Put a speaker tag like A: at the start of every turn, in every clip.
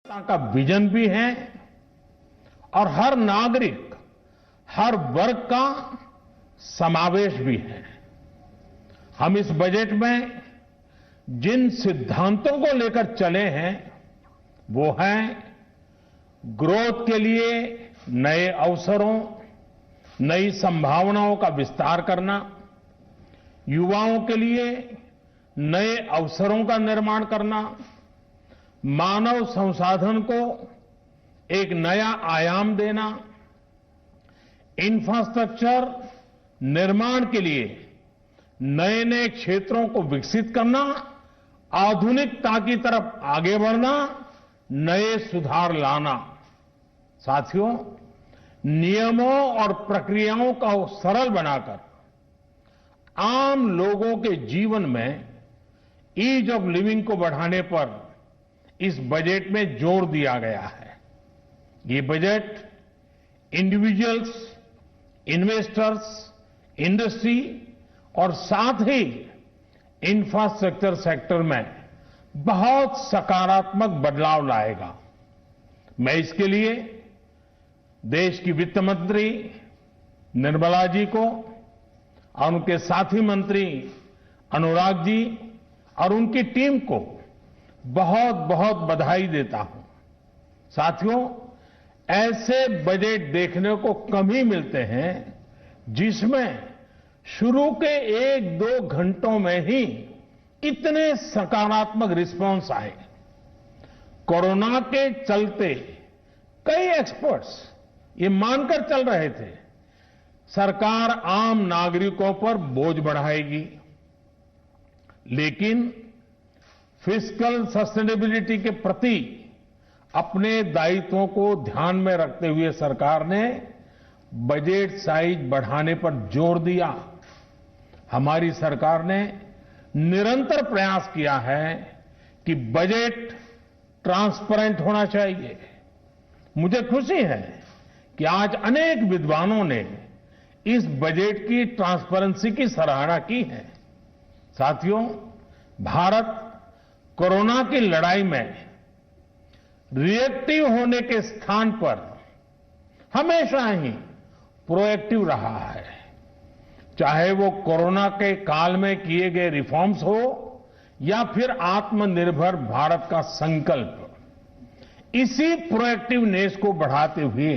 A: का विजन भी है और हर नागरिक, हर वर्ग का समावेश भी है। हम इस बजट में जिन सिद्धांतों को लेकर चले हैं वो हैं ग्रोथ के लिए नए अवसरों, नई संभावनाओं का विस्तार करना, युवाओं के लिए नए अवसरों का निर्माण करना, मानव संसाधन को एक नया आयाम देना, इंफ्रास्ट्रक्चर निर्माण के लिए नए नए क्षेत्रों को विकसित करना, आधुनिकता की तरफ आगे बढ़ना, नए सुधार लाना। साथियों, नियमों और प्रक्रियाओं को सरल बनाकर आम लोगों के जीवन में ईज ऑफ लिविंग को बढ़ाने पर इस बजट में जोर दिया गया है। ये बजट इंडिविजुअल्स, इन्वेस्टर्स, इंडस्ट्री और साथ ही इंफ्रास्ट्रक्चर सेक्टर में बहुत सकारात्मक बदलाव लाएगा। मैं इसके लिए देश की वित्त मंत्री निर्मला जी को और उनके साथी मंत्री अनुराग जी और उनकी टीम को बहुत बहुत बधाई देता हूं। साथियों, ऐसे बजट देखने को कम ही मिलते हैं जिसमें शुरू के 1-2 घंटों में ही इतने सकारात्मक रिस्पांस आए। कोरोना के चलते कई एक्सपर्ट्स ये मानकर चल रहे थे सरकार आम नागरिकों पर बोझ बढ़ाएगी, लेकिन फिस्कल सस्टेनेबिलिटी के प्रति अपने दायित्वों को ध्यान में रखते हुए सरकार ने बजट साइज बढ़ाने पर जोर दिया। हमारी सरकार ने निरंतर प्रयास किया है कि बजट ट्रांसपेरेंट होना चाहिए। मुझे खुशी है कि आज अनेक विद्वानों ने इस बजट की ट्रांसपेरेंसी की सराहना की है। साथियों, भारत कोरोना की लड़ाई में रिएक्टिव होने के स्थान पर हमेशा ही प्रोएक्टिव रहा है। चाहे वो कोरोना के काल में किए गए रिफॉर्म्स हो या फिर आत्मनिर्भर भारत का संकल्प, इसी प्रोएक्टिवनेस को बढ़ाते हुए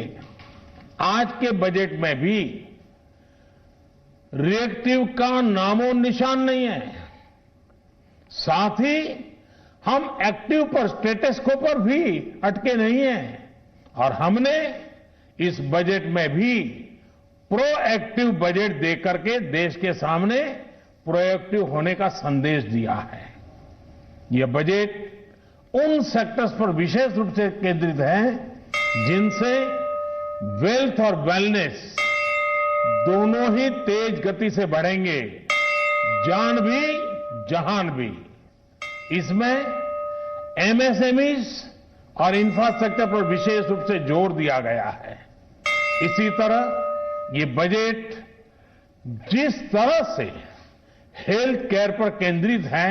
A: आज के बजट में भी रिएक्टिव का नामो निशान नहीं है। साथ ही हम एक्टिव पर, स्टेटस को पर भी अटके नहीं हैं और हमने इस बजट में भी प्रोएक्टिव बजट देकर के देश के सामने प्रोएक्टिव होने का संदेश दिया है। यह बजट उन सेक्टर्स पर विशेष रूप से केंद्रित है जिनसे वेल्थ और वेलनेस दोनों ही तेज गति से बढ़ेंगे, जान भी जहान भी। इसमें एमएसएमईज और इंफ्रास्ट्रक्चर पर विशेष रूप से जोर दिया गया है। इसी तरह ये बजट जिस तरह से हेल्थ केयर पर केंद्रित है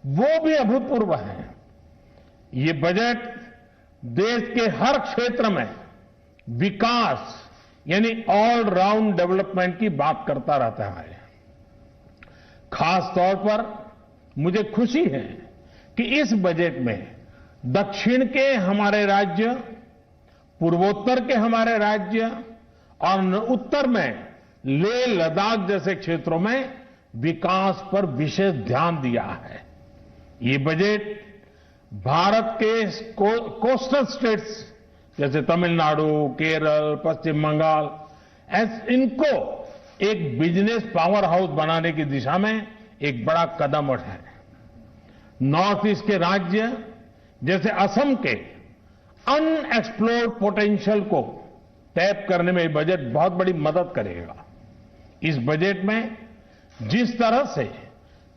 A: वो भी अभूतपूर्व है। ये बजट देश के हर क्षेत्र में विकास यानी ऑल राउंड डेवलपमेंट की बात करता रहता है। खास तौर पर मुझे खुशी है कि इस बजट में दक्षिण के हमारे राज्य, पूर्वोत्तर के हमारे राज्य और उत्तर में लेह लद्दाख जैसे क्षेत्रों में विकास पर विशेष ध्यान दिया है। ये बजट भारत के कोस्टल स्टेट्स जैसे तमिलनाडु, केरल, पश्चिम बंगाल, इनको एक बिजनेस पावर हाउस बनाने की दिशा में एक बड़ा कदम उठाए। नॉर्थ ईस्ट के राज्य जैसे असम के अनएक्सप्लोर्ड पोटेंशियल को टैप करने में बजट बहुत बड़ी मदद करेगा। इस बजट में जिस तरह से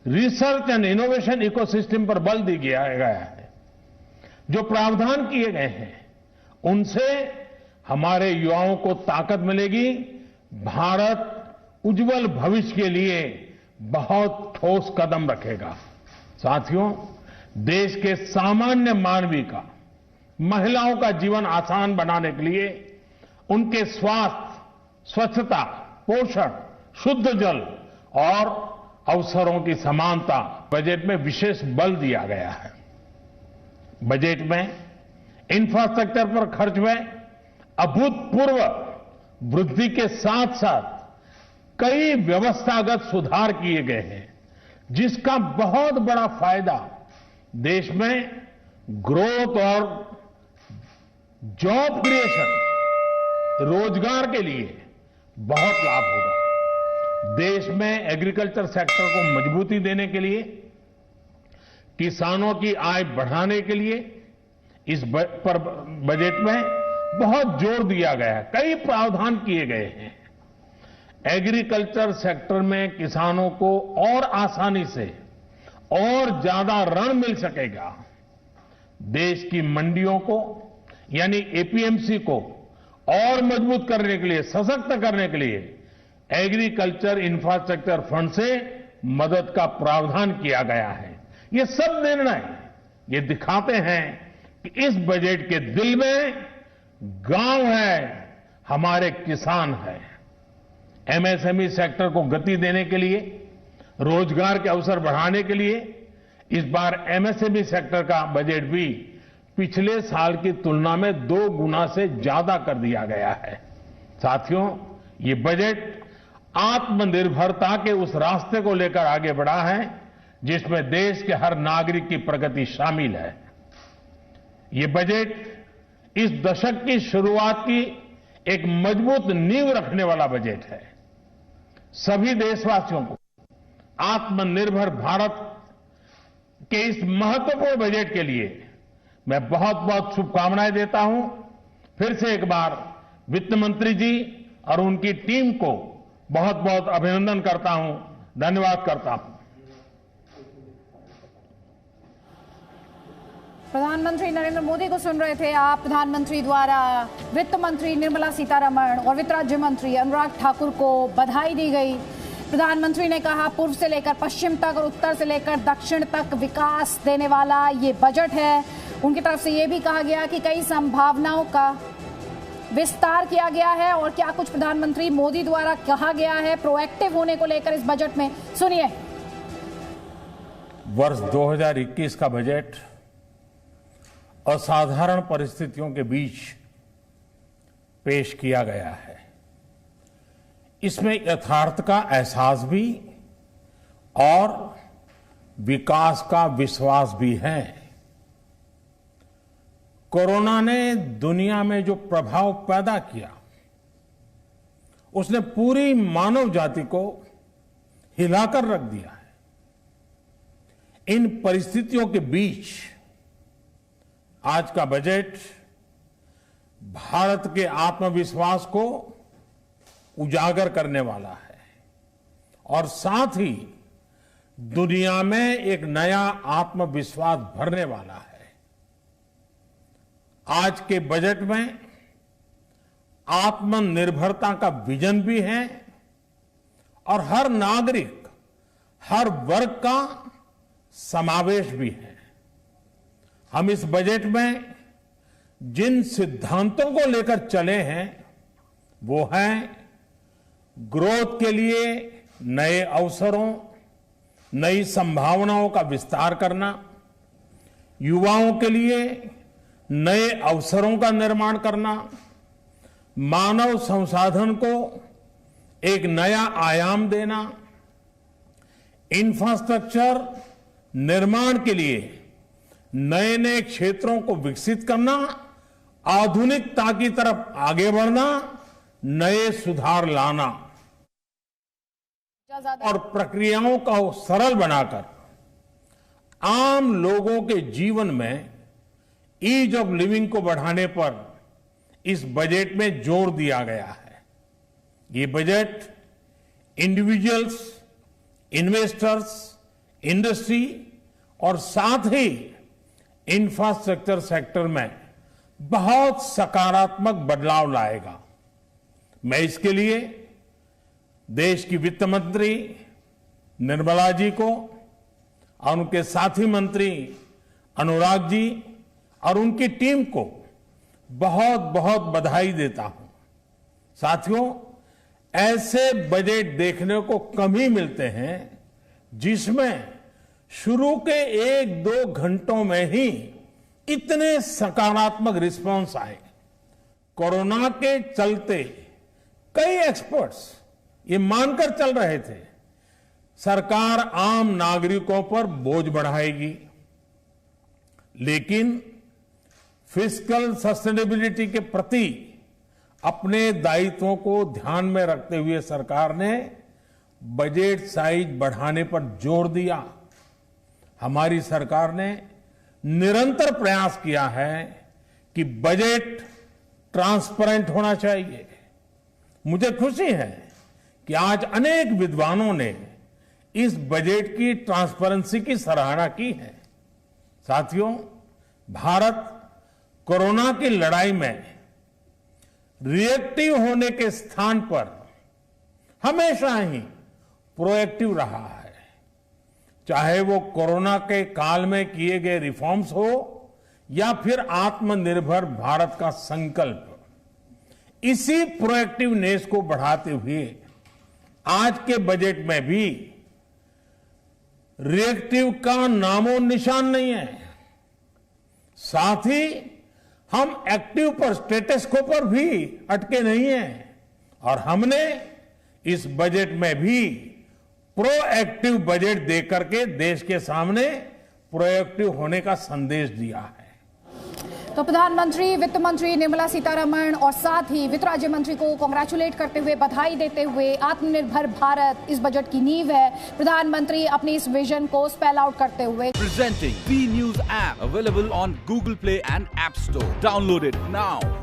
A: रिसर्च एंड इनोवेशन इकोसिस्टम पर बल दिया गया है, जो प्रावधान किए गए हैं, उनसे हमारे युवाओं को ताकत मिलेगी। भारत उज्जवल भविष्य के लिए बहुत ठोस कदम रखेगा। साथियों, देश के सामान्य मानवी का महिलाओं का जीवन आसान बनाने के लिए उनके स्वास्थ्य, स्वच्छता, पोषण, शुद्ध जल और अवसरों की समानता बजट में विशेष बल दिया गया है। बजट में इंफ्रास्ट्रक्चर पर खर्च में अभूतपूर्व वृद्धि के साथ साथ कई व्यवस्थागत सुधार किए गए हैं, जिसका बहुत बड़ा फायदा देश में ग्रोथ और जॉब क्रिएशन, रोजगार के लिए बहुत लाभ होगा। देश में एग्रीकल्चर सेक्टर को मजबूती देने के लिए, किसानों की आय बढ़ाने के लिए इस पर बजट में बहुत जोर दिया गया है। कई प्रावधान किए गए हैं। एग्रीकल्चर सेक्टर में किसानों को और आसानी से और ज्यादा ऋण मिल सकेगा। देश की मंडियों को यानी एपीएमसी को और मजबूत करने के लिए, सशक्त करने के लिए एग्रीकल्चर इंफ्रास्ट्रक्चर फंड से मदद का प्रावधान किया गया है। ये सब निर्णय ये दिखाते हैं कि इस बजट के दिल में गांव है, हमारे किसान है। एमएसएमई सेक्टर को गति देने के लिए, रोजगार के अवसर बढ़ाने के लिए इस बार एमएसएमई सेक्टर का बजट भी पिछले साल की तुलना में 2 गुना से ज्यादा कर दिया गया है। साथियों, ये बजट आत्मनिर्भरता के उस रास्ते को लेकर आगे बढ़ा है जिसमें देश के हर नागरिक की प्रगति शामिल है। ये बजट इस दशक की शुरुआत की एक मजबूत नींव रखने वाला बजट है। सभी देशवासियों को आत्मनिर्भर भारत के इस महत्वपूर्ण बजट के लिए मैं बहुत बहुत शुभकामनाएं देता हूं। फिर से एक बार वित्त मंत्री जी और उनकी टीम को बहुत बहुत अभिनंदन करता हूं, धन्यवाद करता हूं।
B: प्रधानमंत्री नरेंद्र मोदी को सुन रहे थे आप। प्रधानमंत्री द्वारा वित्त मंत्री निर्मला सीतारमण और वित्त राज्य मंत्री अनुराग ठाकुर को बधाई दी गई। प्रधानमंत्री ने कहा, पूर्व से लेकर पश्चिम तक और उत्तर से लेकर दक्षिण तक विकास देने वाला ये बजट है। उनकी तरफ से ये भी कहा गया कि कई संभावनाओं का विस्तार किया गया है। और क्या कुछ प्रधानमंत्री मोदी द्वारा कहा गया है प्रोएक्टिव होने को लेकर इस बजट में, सुनिए।
A: वर्ष 2021 का बजट असाधारण परिस्थितियों के बीच पेश किया गया है। इसमें यथार्थ का एहसास भी और विकास का विश्वास भी है। कोरोना ने दुनिया में जो प्रभाव पैदा किया, उसने पूरी मानव जाति को हिलाकर रख दिया है। इन परिस्थितियों के बीच आज का बजट भारत के आत्मविश्वास को उजागर करने वाला है और साथ ही दुनिया में एक नया आत्मविश्वास भरने वाला है। आज के बजट में आत्मनिर्भरता का विजन भी है और हर नागरिक, हर वर्ग का समावेश भी है। हम इस बजट में जिन सिद्धांतों को लेकर चले हैं वो हैं ग्रोथ के लिए नए अवसरों, नई संभावनाओं का विस्तार करना, युवाओं के लिए नए अवसरों का निर्माण करना, मानव संसाधन को एक नया आयाम देना, इंफ्रास्ट्रक्चर निर्माण के लिए नए नए क्षेत्रों को विकसित करना, आधुनिकता की तरफ आगे बढ़ना, नए सुधार लाना और प्रक्रियाओं को सरल बनाकर आम लोगों के जीवन में ईज ऑफ लिविंग को बढ़ाने पर इस बजट में जोर दिया गया है। ये बजट इंडिविजुअल्स, इन्वेस्टर्स, इंडस्ट्री और साथ ही इंफ्रास्ट्रक्चर सेक्टर में बहुत सकारात्मक बदलाव लाएगा। मैं इसके लिए देश की वित्त मंत्री निर्मला जी को और उनके साथी मंत्री अनुराग जी और उनकी टीम को बहुत बहुत बधाई देता हूं। साथियों, ऐसे बजट देखने को कम ही मिलते हैं जिसमें शुरू के 1-2 घंटों में ही इतने सकारात्मक रिस्पांस आए। कोरोना के चलते कई एक्सपर्ट्स ये मानकर चल रहे थे सरकार आम नागरिकों पर बोझ बढ़ाएगी, लेकिन फिस्कल सस्टेनेबिलिटी के प्रति अपने दायित्वों को ध्यान में रखते हुए सरकार ने बजट साइज बढ़ाने पर जोर दिया। हमारी सरकार ने निरंतर प्रयास किया है कि बजट ट्रांसपेरेंट होना चाहिए। मुझे खुशी है कि आज अनेक विद्वानों ने इस बजट की ट्रांसपेरेंसी की सराहना की है। साथियों, भारत कोरोना की लड़ाई में रिएक्टिव होने के स्थान पर हमेशा ही प्रोएक्टिव रहा है। चाहे वो कोरोना के काल में किए गए रिफॉर्म्स हो या फिर आत्मनिर्भर भारत का संकल्प, इसी प्रोएक्टिवनेस को बढ़ाते हुए आज के बजट में भी रिएक्टिव का नामो निशान नहीं है। साथ ही हम एक्टिव पर स्टेटस को पर भी अटके नहीं हैं और हमने इस बजट में भी प्रोएक्टिव बजट देकर के देश के सामने प्रोएक्टिव होने का संदेश दिया है।
B: तो प्रधानमंत्री, वित्त मंत्री निर्मला सीतारमण और साथ ही वित्त राज्य मंत्री को कांग्रेचुलेट करते हुए, बधाई देते हुए, आत्मनिर्भर भारत इस बजट की नींव है। प्रधानमंत्री अपनी इस विजन को स्पेल आउट करते हुए
C: presenting B news app available on Google Play and App Store. Download it now.